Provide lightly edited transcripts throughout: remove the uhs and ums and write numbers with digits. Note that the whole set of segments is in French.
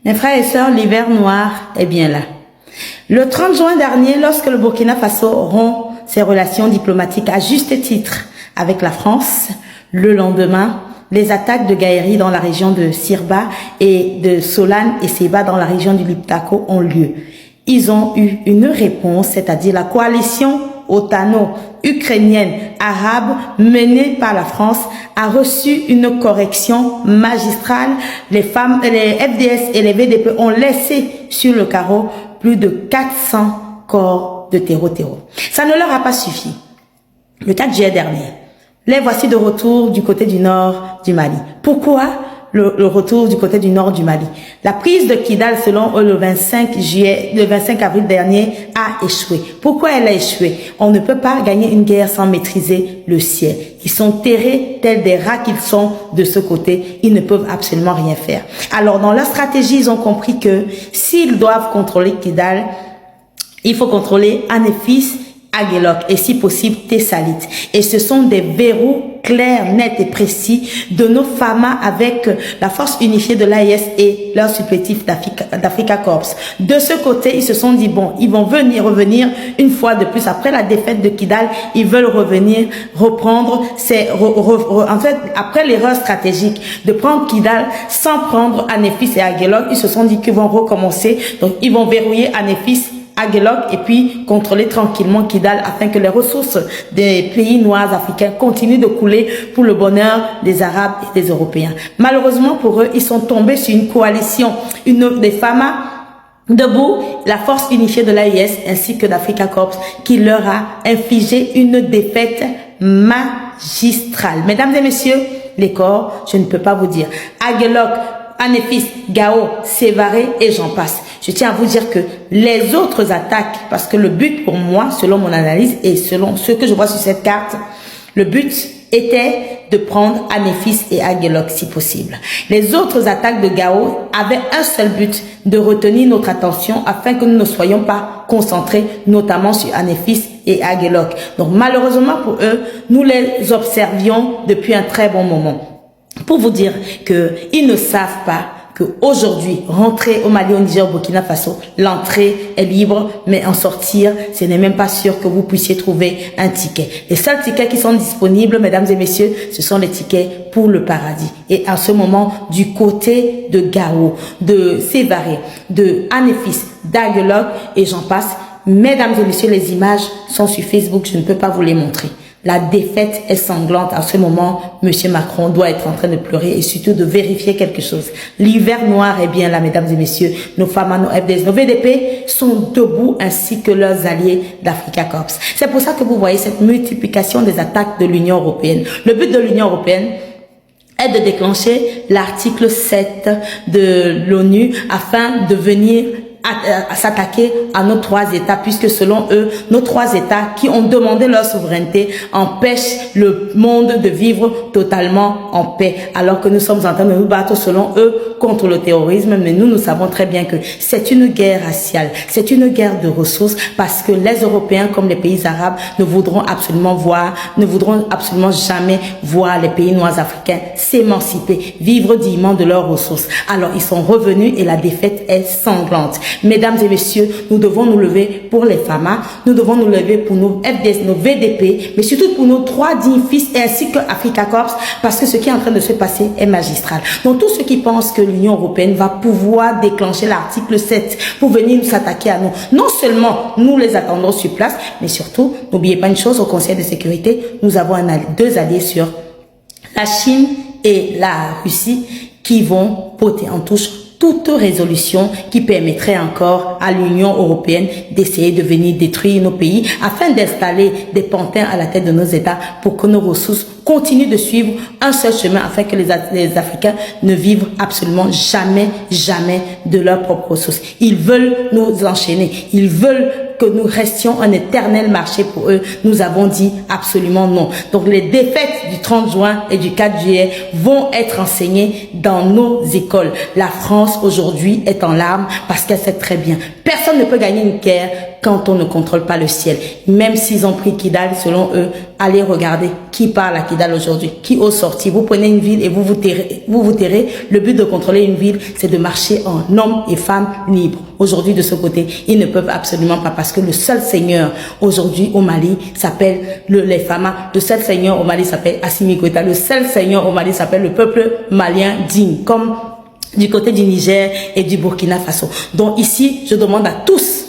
Mes frères et sœurs, l'hiver noir est bien là. Le 30 juin dernier, lorsque le Burkina Faso rompt ses relations diplomatiques à juste titre avec la France, le lendemain, les attaques de Gaïri dans la région de Sirba et de Solane et Seba dans la région du Liptako ont lieu. Ils ont eu une réponse, c'est-à-dire la coalition otano-ukrainienne arabe menée par la France a reçu une correction magistrale. Les FDS et les VDP ont laissé sur le carreau plus de 400 corps de terreau. Ça ne leur a pas suffi. Le 4 juillet dernier, les voici de retour du côté du nord du Mali. Pourquoi le retour du côté du nord du Mali? La prise de Kidal, selon eux, le 25 avril dernier, a échoué. Pourquoi elle a échoué? On ne peut pas gagner une guerre sans maîtriser le ciel. Ils sont terrés tels des rats qu'ils sont de ce côté. Ils ne peuvent absolument rien faire. Alors, dans leur stratégie, ils ont compris que s'ils doivent contrôler Kidal, il faut contrôler Anéfis, Aguelok et si possible Tessalit. Et ce sont des verrous clairs, nets et précis de nos FAMA avec la force unifiée de l'AIS et leur supplétif d'Africa Corps. De ce côté, ils se sont dit, bon, ils vont revenir une fois de plus. Après la défaite de Kidal, ils veulent reprendre en fait, après l'erreur stratégique de prendre Kidal sans prendre Anéfis et Aguelok, ils se sont dit qu'ils vont recommencer. Donc, ils vont verrouiller Anéfis, Aguelok et puis contrôler tranquillement Kidal afin que les ressources des pays noirs africains continuent de couler pour le bonheur des Arabes et des Européens. Malheureusement pour eux, ils sont tombés sur une coalition, des FAMA debout, la force unifiée de l'AIS ainsi que d'Africa Corps qui leur a infligé une défaite magistrale. Mesdames et messieurs, les corps, je ne peux pas vous dire. Aguelok, Anéfis, Gao, Sévaré et j'en passe. Je tiens à vous dire que les autres attaques, parce que le but pour moi, selon mon analyse et selon ce que je vois sur cette carte, le but était de prendre Anéfis et Aguelok si possible. Les autres attaques de Gao avaient un seul but, de retenir notre attention afin que nous ne soyons pas concentrés notamment sur Anéfis et Aguelok. Donc malheureusement pour eux, nous les observions depuis un très bon moment. Pour vous dire qu'ils ne savent pas qu'aujourd'hui, rentrer au Mali, au Niger, au Burkina Faso, l'entrée est libre, mais en sortir, ce n'est même pas sûr que vous puissiez trouver un ticket. Les seuls tickets qui sont disponibles, mesdames et messieurs, ce sont les tickets pour le paradis. Et en ce moment, du côté de Gao, de Sévaré, de Anéfis, d'Aguelok, et j'en passe, mesdames et messieurs, les images sont sur Facebook, je ne peux pas vous les montrer. La défaite est sanglante. À ce moment, Monsieur Macron doit être en train de pleurer et surtout de vérifier quelque chose. L'hiver noir est bien là, mesdames et messieurs. Nos femmes, nos FDS, nos VDP sont debout ainsi que leurs alliés d'Africa Corps. C'est pour ça que vous voyez cette multiplication des attaques de l'Union européenne. Le but de l'Union européenne est de déclencher l'article 7 de l'ONU afin de venir à s'attaquer à nos trois États, puisque selon eux, nos trois États qui ont demandé leur souveraineté empêchent le monde de vivre totalement en paix, alors que nous sommes en train de nous battre selon eux contre le terrorisme. Mais nous savons très bien que c'est une guerre raciale, c'est une guerre de ressources, parce que les Européens comme les pays arabes ne voudront absolument jamais voir les pays noirs africains s'émanciper, vivre dignement de leurs ressources. Alors ils sont revenus et la défaite est sanglante. Mesdames et messieurs, nous devons nous lever pour les FAMA, nous devons nous lever pour nos FDS, nos VDP, mais surtout pour nos trois dignes fils ainsi que Africa Corps, parce que ce qui est en train de se passer est magistral. Donc tous ceux qui pensent que l'Union européenne va pouvoir déclencher l'article 7 pour venir nous s'attaquer à nous, non seulement nous les attendons sur place, mais surtout, n'oubliez pas une chose, au Conseil de sécurité, nous avons deux alliés sur la Chine et la Russie qui vont porter en touche toute résolution qui permettrait encore à l'Union européenne d'essayer de venir détruire nos pays afin d'installer des pantins à la tête de nos États pour que nos ressources continuent de suivre un seul chemin afin que les Africains ne vivent absolument jamais de leurs propres ressources. Ils veulent nous enchaîner, ils veulent que nous restions un éternel marché pour eux. Nous avons dit absolument non. Donc les défaites du 30 juin et du 4 juillet vont être enseignées dans nos écoles. La France aujourd'hui est en larmes parce qu'elle sait très bien. Personne ne peut gagner une guerre quand on ne contrôle pas le ciel. Même s'ils ont pris Kidal, selon eux, allez regarder qui parle à Kidal aujourd'hui, qui ose sortir. Vous prenez une ville et vous vous terrez. Le but de contrôler une ville, c'est de marcher en hommes et femmes libres. Aujourd'hui, de ce côté, ils ne peuvent absolument pas, parce que le seul seigneur aujourd'hui au Mali s'appelle les Fama. Le seul seigneur au Mali s'appelle Assimi Goïta. Le seul seigneur au Mali s'appelle le peuple malien digne, comme du côté du Niger et du Burkina Faso. Donc ici, je demande à tous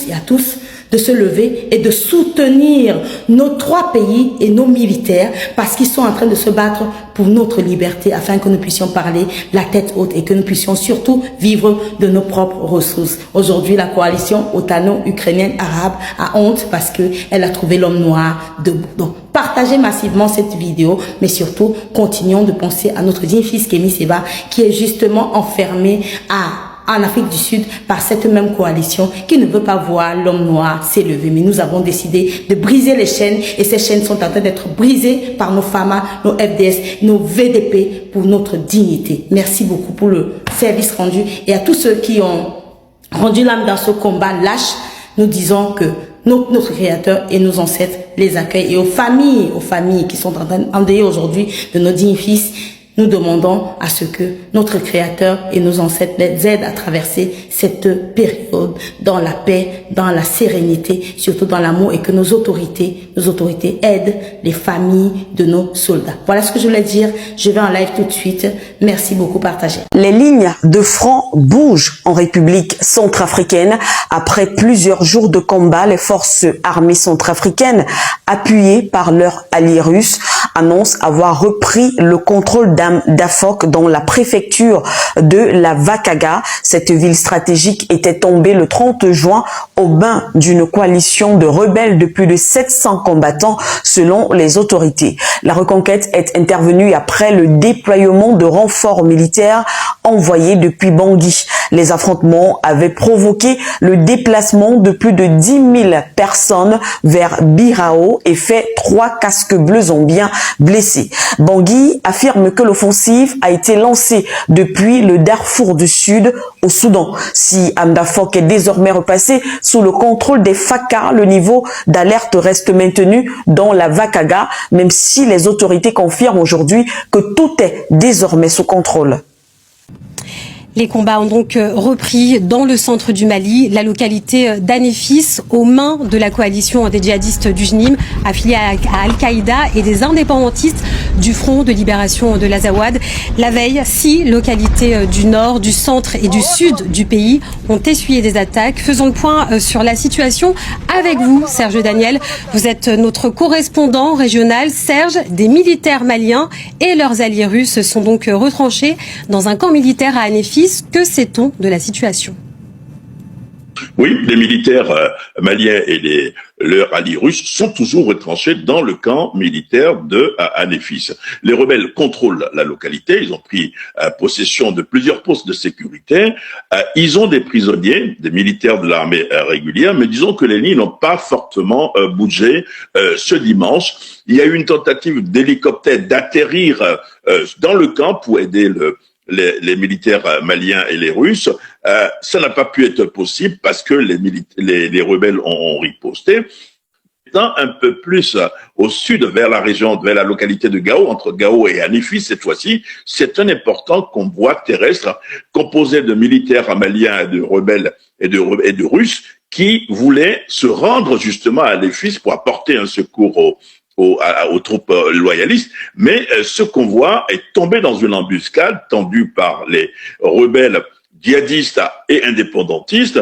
et à tous de se lever et de soutenir nos 3 pays et nos militaires, parce qu'ils sont en train de se battre pour notre liberté, afin que nous puissions parler la tête haute et que nous puissions surtout vivre de nos propres ressources. Aujourd'hui, la coalition otano-ukrainienne arabe a honte parce que elle a trouvé l'homme noir debout. Donc, partagez massivement cette vidéo, mais surtout, continuons de penser à notre digne fils Kémy Séba, qui est justement enfermé en Afrique du Sud par cette même coalition qui ne veut pas voir l'homme noir s'élever. Mais nous avons décidé de briser les chaînes, et ces chaînes sont en train d'être brisées par nos FAMA, nos FDS, nos VDP pour notre dignité. Merci beaucoup pour le service rendu, et à tous ceux qui ont rendu l'âme dans ce combat lâche, nous disons que notre Créateur et nos ancêtres les accueillent, et aux familles qui sont en train d'endeuiller aujourd'hui de nos dignes fils, nous demandons à ce que notre Créateur et nos ancêtres les aident à traverser cette période dans la paix, dans la sérénité, surtout dans l'amour, et que nos autorités aident les familles de nos soldats. Voilà ce que je voulais dire. Je vais en live tout de suite. Merci beaucoup, partagez. Les lignes de front bougent en République centrafricaine. Après plusieurs jours de combat, les forces armées centrafricaines, appuyées par leurs alliés russes, annoncent avoir repris le contrôle d'Afok dans la préfecture de la Vakaga. Cette ville stratégique était tombée le 30 juin au bain d'une coalition de rebelles de plus de 700 combattants selon les autorités. La reconquête est intervenue après le déploiement de renforts militaires envoyés depuis Bangui. Les affrontements avaient provoqué le déplacement de plus de 10 000 personnes vers Birao et fait 3 casques bleus zambiens blessés. Bangui affirme que l'offensive a été lancée depuis le Darfour du Sud au Soudan. Si Amdafok est désormais repassé sous le contrôle des FACA, le niveau d'alerte reste maintenu dans la Vakaga, même si les autorités confirment aujourd'hui que tout est désormais sous contrôle. Les combats ont donc repris dans le centre du Mali, la localité d'Anefis, aux mains de la coalition des djihadistes du JNIM, affiliés à Al-Qaïda, et des indépendantistes du Front de libération de l'Azawad. La veille, 6 localités du nord, du centre et du sud du pays ont essuyé des attaques. Faisons le point sur la situation avec vous, Serge Daniel. Vous êtes notre correspondant régional. Serge, des militaires maliens et leurs alliés russes sont donc retranchés dans un camp militaire à Anefis. Que sait-on de la situation? Oui, les militaires maliens et leurs alliés russes sont toujours retranchés dans le camp militaire de Anefis. Les rebelles contrôlent la localité, ils ont pris possession de plusieurs postes de sécurité, ils ont des prisonniers, des militaires de l'armée régulière, mais disons que les lignes n'ont pas fortement bougé ce dimanche. Il y a eu une tentative d'hélicoptère d'atterrir dans le camp pour aider les militaires maliens et les Russes. Ça n'a pas pu être possible parce que les rebelles ont riposté. Un peu plus au sud, vers la région, vers la localité de Gao, entre Gao et Anefis cette fois-ci, c'est un important convoi terrestre composé de militaires maliens, de rebelles et de Russes qui voulaient se rendre justement à Anefis pour apporter un secours aux troupes loyalistes, mais ce convoi est tombé dans une embuscade tendue par les rebelles djihadistes et indépendantistes.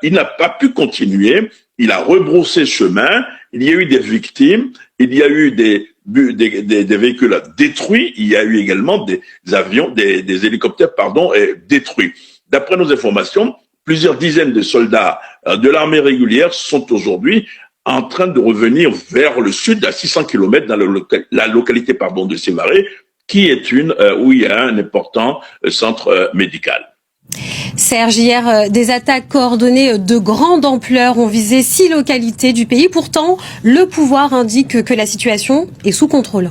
Il n'a pas pu continuer, il a rebroussé chemin, il y a eu des victimes, il y a eu des véhicules détruits, il y a eu également des avions, des hélicoptères, détruits. D'après nos informations, plusieurs dizaines de soldats de l'armée régulière sont aujourd'hui en train de revenir vers le sud, à 600 km dans la localité de Sévaré, qui est où il y a un important centre médical. Serge, hier, des attaques coordonnées de grande ampleur ont visé 6 localités du pays. Pourtant, le pouvoir indique que la situation est sous contrôle.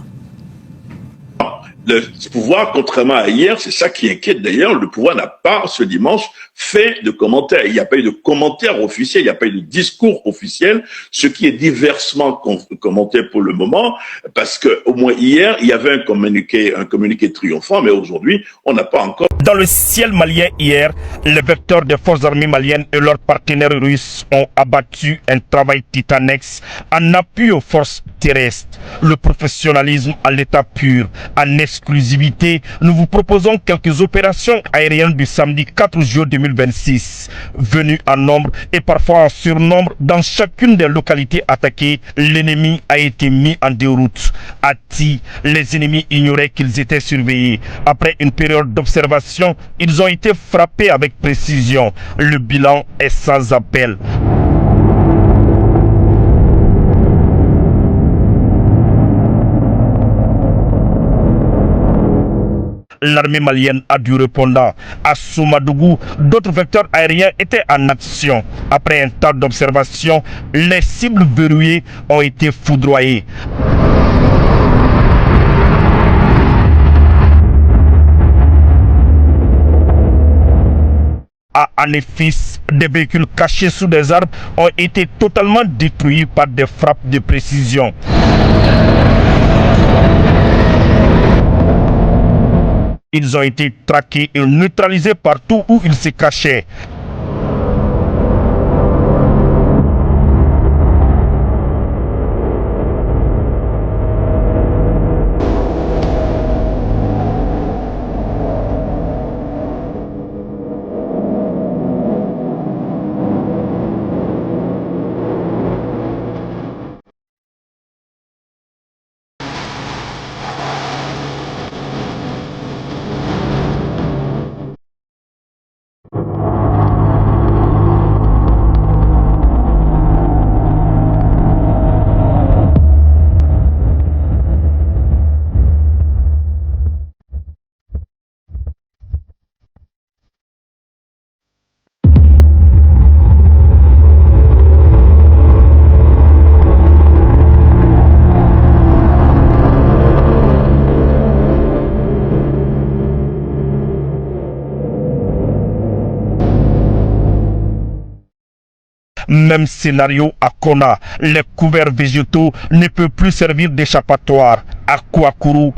Le pouvoir, contrairement à hier, c'est ça qui inquiète d'ailleurs, le pouvoir n'a pas ce dimanche fait de commentaires. Il n'y a pas eu de commentaires officiels, il n'y a pas eu de discours officiel, ce qui est diversement commenté pour le moment, parce que au moins hier, il y avait un communiqué triomphant, mais aujourd'hui, on n'a pas encore. Dans le ciel malien hier, les vecteurs des forces armées maliennes et leurs partenaires russes ont abattu un travail titanesque en appui aux forces terrestres. Le professionnalisme à l'état pur, en exclusivité, nous vous proposons quelques opérations aériennes du samedi 4 juillet 2026. Venus en nombre et parfois en surnombre, dans chacune des localités attaquées, l'ennemi a été mis en déroute. À Ti, les ennemis ignoraient qu'ils étaient surveillés. Après une période d'observation, ils ont été frappés avec précision. Le bilan est sans appel. L'armée malienne a dû répondre. À Soumadougou, d'autres vecteurs aériens étaient en action. Après un tas d'observations, les cibles verrouillées ont été foudroyées. À Anéfis, des véhicules cachés sous des arbres ont été totalement détruits par des frappes de précision. Ils ont été traqués et neutralisés partout où ils se cachaient. Même scénario à Kona, les couverts végétaux ne peuvent plus servir d'échappatoire. À Kouakourou,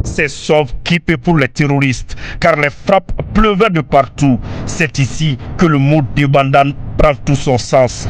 c'est sauve qui peut pour les terroristes, car les frappes pleuvaient de partout. C'est ici que le mot de bandane prend tout son sens.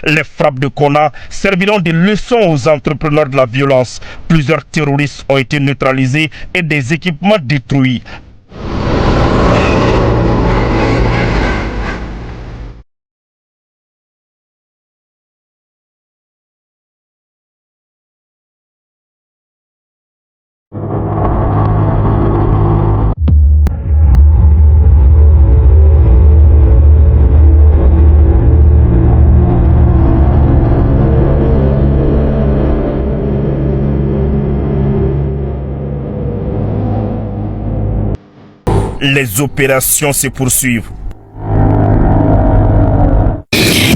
Les frappes de Kona serviront de leçon aux entrepreneurs de la violence. Plusieurs terroristes ont été neutralisés et des équipements détruits. Les opérations se poursuivent.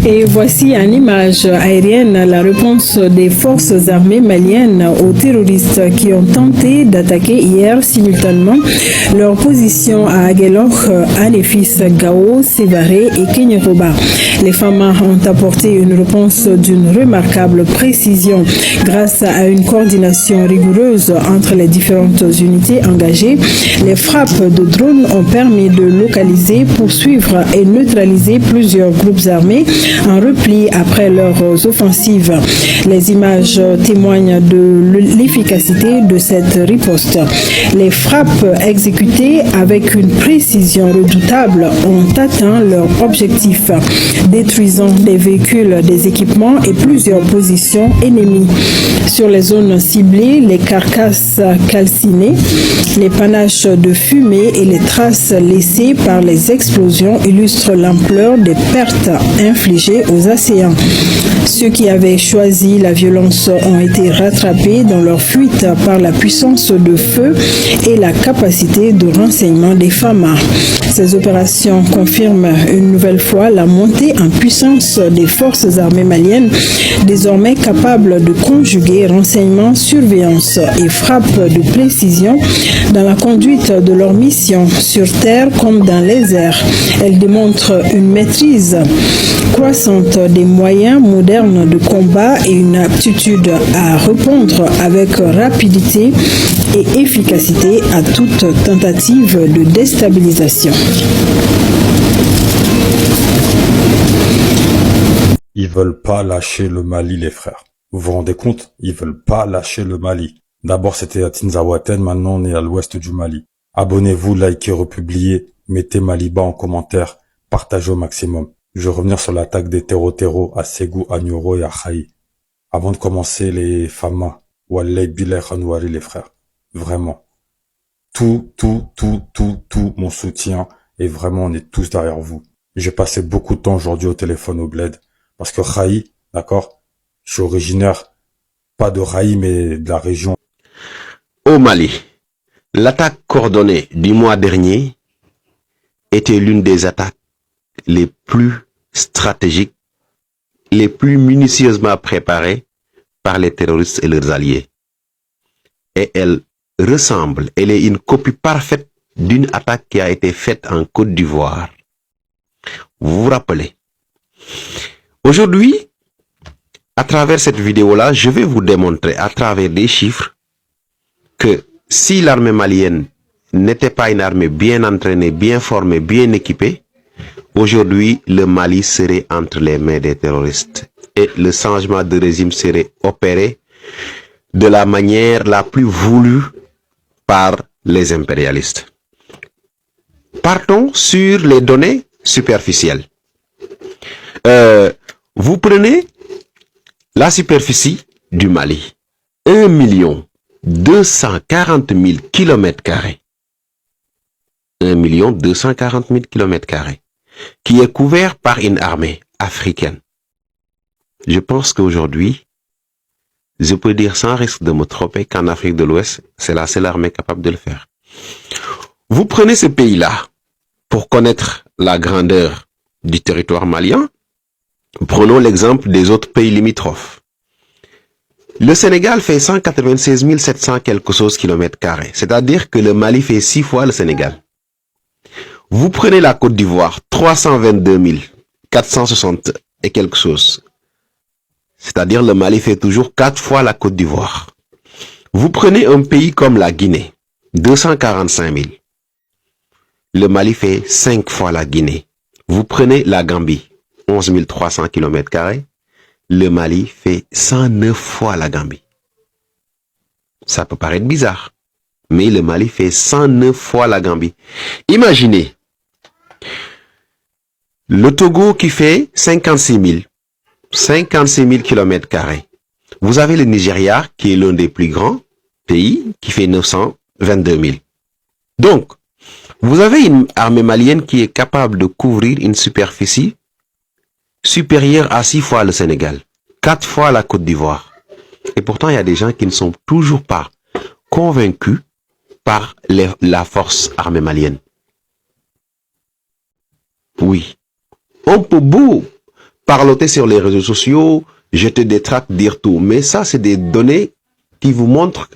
Et voici en image aérienne la réponse des forces armées maliennes aux terroristes qui ont tenté d'attaquer hier simultanément leur position à Aguelok, Anefis, Gao, Sévaré et Kenyoroba. Les FAMA ont apporté une réponse d'une remarquable précision grâce à une coordination rigoureuse entre les différentes unités engagées. Les frappes de drones ont permis de localiser, poursuivre et neutraliser plusieurs groupes armés en repli après leurs offensives. Les images témoignent de l'efficacité de cette riposte. Les frappes exécutées avec une précision redoutable ont atteint leur objectif, détruisant des véhicules, des équipements et plusieurs positions ennemies. Sur les zones ciblées, les carcasses calcinées, les panaches de fumée et les traces laissées par les explosions illustrent l'ampleur des pertes infligées aux assaillants. Ceux qui avaient choisi la violence ont été rattrapés dans leur fuite par la puissance de feu et la capacité de renseignement des FAMA. Ces opérations confirment une nouvelle fois la montée en puissance des forces armées maliennes, désormais capables de conjuguer renseignement, surveillance et frappe de précision dans la conduite de leur mission sur terre comme dans les airs. Elles démontrent une maîtrise croissante des moyens modernes de combat et une aptitude à répondre avec rapidité et efficacité à toute tentative de déstabilisation. Ils veulent pas lâcher le Mali, les frères. Vous vous rendez compte? Ils veulent pas lâcher le Mali. D'abord, c'était à Tinzaouaten, maintenant on est à l'ouest du Mali. Abonnez-vous, likez, republiez, mettez Maliba en commentaire, partagez au maximum. Je vais revenir sur l'attaque des Terro à Ségou, à Nioro et à Khaï. Avant de commencer, les FAMA, Wallahi Bilay Khanouari, les frères. Vraiment. Tout mon soutien, et vraiment, on est tous derrière vous. J'ai passé beaucoup de temps aujourd'hui au téléphone au bled, parce que Khaï, d'accord, je suis originaire, pas de Khaï, mais de la région. Au Mali, l'attaque coordonnée du mois dernier était l'une des attaques les plus stratégiques, les plus minutieusement préparées par les terroristes et leurs alliés. Et elle est une copie parfaite d'une attaque qui a été faite en Côte d'Ivoire. Vous vous rappelez? Aujourd'hui, à travers cette vidéo-là, je vais vous démontrer à travers des chiffres que si l'armée malienne n'était pas une armée bien entraînée, bien formée, bien équipée, aujourd'hui, le Mali serait entre les mains des terroristes et le changement de régime serait opéré de la manière la plus voulue par les impérialistes. Partons sur les données superficielles. Vous prenez la superficie du Mali, 1 240 000 km². 1 240 000 km², qui est couvert par une armée africaine. Je pense qu'aujourd'hui, je peux dire sans risque de me tromper qu'en Afrique de l'Ouest, c'est la seule armée capable de le faire. Vous prenez ce pays-là pour connaître la grandeur du territoire malien. Prenons l'exemple des autres pays limitrophes. Le Sénégal fait 196 700 quelque chose km², c'est-à-dire que le Mali fait 6 fois le Sénégal. Vous prenez la Côte d'Ivoire, 322 460 et quelque chose. C'est-à-dire le Mali fait toujours 4 fois la Côte d'Ivoire. Vous prenez un pays comme la Guinée, 245 000. Le Mali fait 5 fois la Guinée. Vous prenez la Gambie, 11 300 km². Le Mali fait 109 fois la Gambie. Ça peut paraître bizarre, mais le Mali fait 109 fois la Gambie. Imaginez, le Togo qui fait 56 000 km². Vous avez le Nigeria qui est l'un des plus grands pays qui fait 922 000. Donc, vous avez une armée malienne qui est capable de couvrir une superficie supérieure à 6 fois le Sénégal, 4 fois la Côte d'Ivoire. Et pourtant, il y a des gens qui ne sont toujours pas convaincus par la force armée malienne. Oui. On peut beau parloter sur les réseaux sociaux, jeter des tracts, dire tout. Mais ça, c'est des données qui vous montrent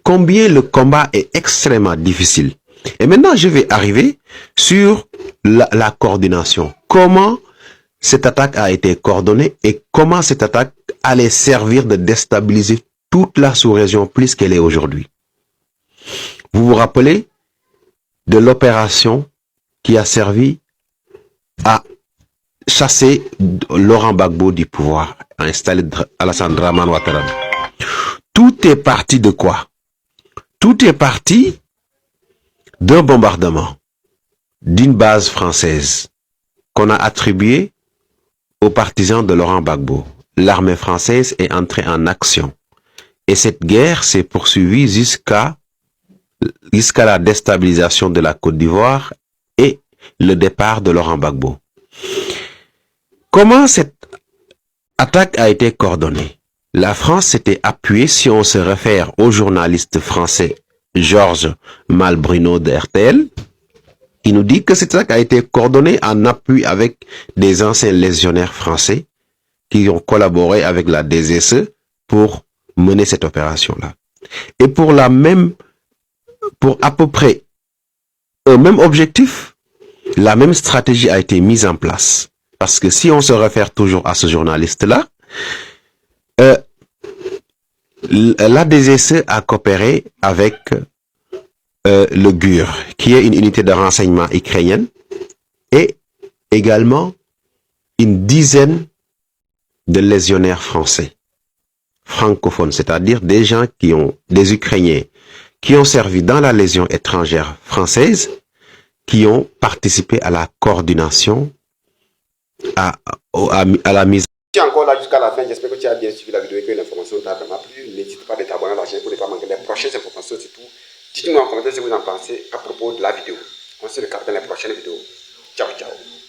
combien le combat est extrêmement difficile. Et maintenant, je vais arriver sur la coordination. Comment cette attaque a été coordonnée et comment cette attaque allait servir de déstabiliser toute la sous-région plus qu'elle est aujourd'hui. Vous vous rappelez de l'opération qui a servi à chasser Laurent Gbagbo du pouvoir, à installer Alassane Dramane Ouattara. Tout est parti de quoi? Tout est parti d'un bombardement d'une base française qu'on a attribué aux partisans de Laurent Gbagbo. L'armée française est entrée en action. Et cette guerre s'est poursuivie jusqu'à la déstabilisation de la Côte d'Ivoire et le départ de Laurent Gbagbo. Comment cette attaque a été coordonnée? La France s'était appuyée, si on se réfère au journaliste français Georges Malbrunot de RTL, qui nous dit que cette attaque a été coordonnée en appui avec des anciens légionnaires français qui ont collaboré avec la DGSE pour mener cette opération-là. Et pour à peu près un même objectif, la même stratégie a été mise en place. Parce que si on se réfère toujours à ce journaliste-là, la DGSE a coopéré avec le GUR, qui est une unité de renseignement ukrainienne, et également une dizaine de légionnaires français, francophones, c'est-à-dire des Ukrainiens qui ont servi dans la Légion étrangère française, qui ont participé à la coordination, à la mise. Tu es encore là jusqu'à la fin, j'espère que tu as bien suivi la vidéo et que l'information t'a vraiment plu. N'hésite pas à t'abonner à la chaîne pour ne pas manquer les prochaines informations, surtout. Dites-nous en commentaire ce que vous en pensez à propos de la vidéo. On se regarde dans les prochaines vidéos. Ciao, ciao.